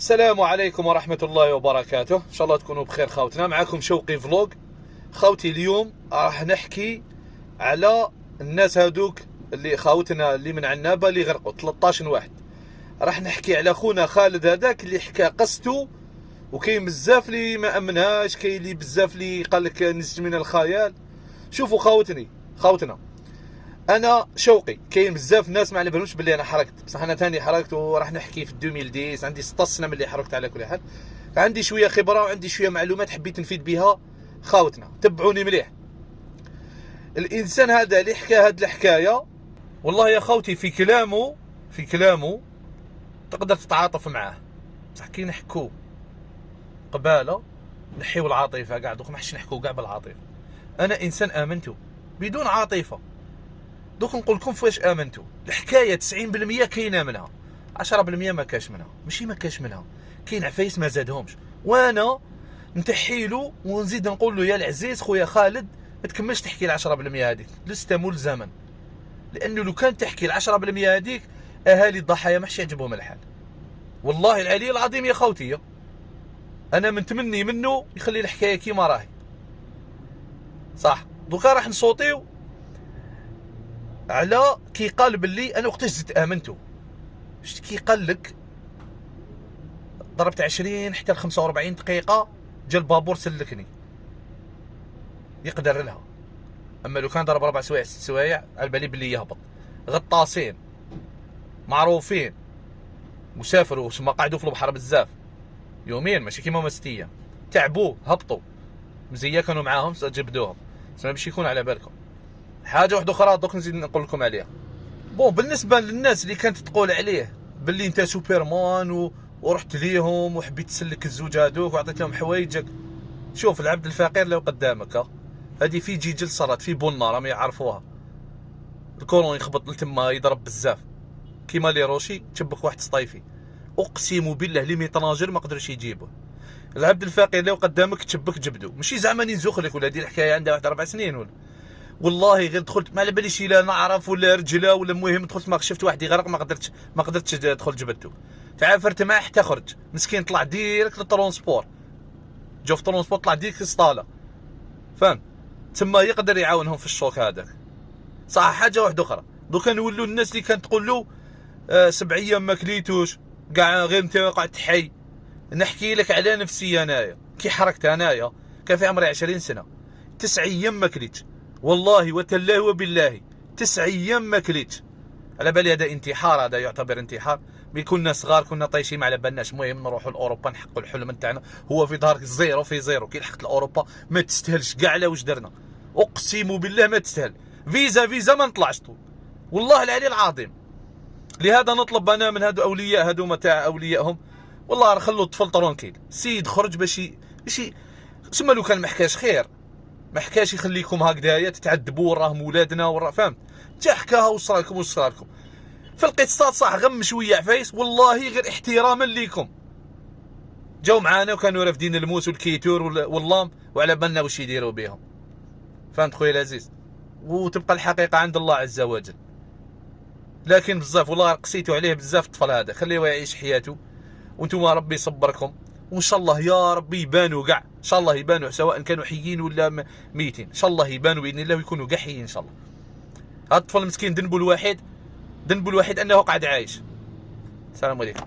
السلام عليكم ورحمة الله وبركاته. إن شاء الله تكونوا بخير خوتنا. معكم شوقي فلوق. خوتي اليوم راح نحكي على الناس هادوك اللي خوتنا اللي من عنابة اللي غرقوا 13 واحد. راح نحكي على خونا خالد هذاك اللي حكى قصته، وكاين بزاف اللي ما امنهاش، كاين اللي بزاف اللي قال لك نسج من الخيال. شوفوا خوتنا انا شوقي، كاين بزاف ناس ما على بالهمش باللي انا حركت، بصح انا ثاني حركت وراح نحكي في 2010. عندي 16 سنه ملي حركت على كل حال، عندي شويه خبره وعندي شويه معلومات حبيت نفيد بها خاوتنا. تبعوني مليح. الانسان هذا اللي حكى هاد الحكايه، والله يا خوتي في كلامه تقدر تتعاطف معاه، بصح كي نحكوا قباله نحيو العاطفه كاع. دوك ما حش نحكوا كاع بالعاطفه. انا انسان امنته بدون عاطفه. دوك نقول لكم فاش امنتو. الحكايه 90% كاينه منها، 10% ما كاش منها. ماشي ما كاش منها، كاين عفايس ما زادهمش. وانا نتحيلو ونزيد نقول له يا العزيز خويا خالد ما تكملش تحكي ال 10% هذيك، لست ملزما، لانه لو كان تحكي ال 10% هذيك اهالي الضحايا ما حش يعجبهم الحال. والله العلي العظيم يا خوتي، انا متمني منه يخلي الحكايه كيما راهي. صح. دوكا راح نصوتيو على كي قال باللي انا وقتاش زدت امنته. شفت كي قال لك ضربت 20 حتى ل 45 دقيقه جا البابور سلكني، يقدر لها. اما لو كان ضرب 4 سوايع 6 سوايع على بالي باللي يهبط. غطاسين معروفين وسافروا ثم قعدوا في البحر بزاف يومين، ماشي كيما 6 ايام. تعبوا هبطوا مزيه كانوا معاهم جبدوهم، ما باش يكون على بالكم. حاجه واحده اخرى دوك نزيد نقول لكم عليها. بالنسبه للناس اللي كانت تقول عليه باللي انت سوبرمان ورحت ليهم وحبيت تسلك الزوج هذوك وعطيت لهم حوايجك، شوف العبد الفقير لو قدامك هذه في جيجل صارت في بولنا راهم يعرفوها. الكورون يخبط لتما يضرب بزاف كيما لي روشي تشبك واحد سطايفي، اقسم بالله لي ميطناجر ما قدروش يجيبوه. العبد الفقير لو قدامك تشبك جبدو، ماشي زعما نزوخ لك ولا هذه الحكايه عندها واحد 4 سنين ولا. والله غير دخلت ما على باليش لا نعرف ولا رجله ولا، المهم دخلت ما شفت واحد يغرق ما قدرتش ادخل جبدته. تعافرت معاه حتى خرج مسكين، طلع ديريكت للترونسبور. جو في الترونسبور طلع ديريكت للسطاله، فهم تما يقدر يعاونهم في الشوك هذاك. صح. حاجه واحده اخرى، دوكا نولوا الناس اللي كانت تقول له 7 ايام ما كليتوش كاع غير انت قاعد تحي. نحكي لك على نفسي انايا كي حركت انايا كان في عمري 20 سنه 9 ايام ما كليتش، والله وتالله وبالله 9 ايام ما كليتش. على بالي هذا انتحار، هذا يعتبر انتحار. كنا صغار كنا طايشين ما على بالناش. المهم نروحوا لاوروبا نحققوا الحلم نتاعنا. هو في ظهرك زيرو في زيرو. كي لحقت لاوروبا ما تستاهلش كاع على واش درنا، اقسم بالله ما تستاهل. فيزا ما نطلعش طول، والله العلي العظيم. لهذا نطلب انا من هادو اولياء هادوما تاع اوليائهم، والله خلوا الطفل ترونكيل. سيد خرج باش سما لو كان ما حكاش خير، ما حكاش يخليكم هكذايا تتعذبوا وراهم ولادنا ورا، فهمت؟ جا حكاها وصرالكم في القصات. صح غم شويه عفايس، والله غير احتراما ليكم جاو معانا وكانوا رافدين الموس والكيتور واللام وعلى بالنا واش يديروا بهم، فهمت خويا العزيز؟ وتبقى الحقيقه عند الله عز وجل. لكن بزاف والله قسيتوا عليه بزاف الطفل هذا، خليه يعيش حياته وانتم ربي يصبركم. وان شاء الله يا ربي يبانوا كاع، ان شاء الله يبانوا سواء كانوا حيين ولا ميتين، ان شاء الله يبانوا باذن الله ويكونوا كاع حيين ان شاء الله. هذا الطفل المسكين ذنبه الوحيد انه قاعد عايش. السلام عليكم.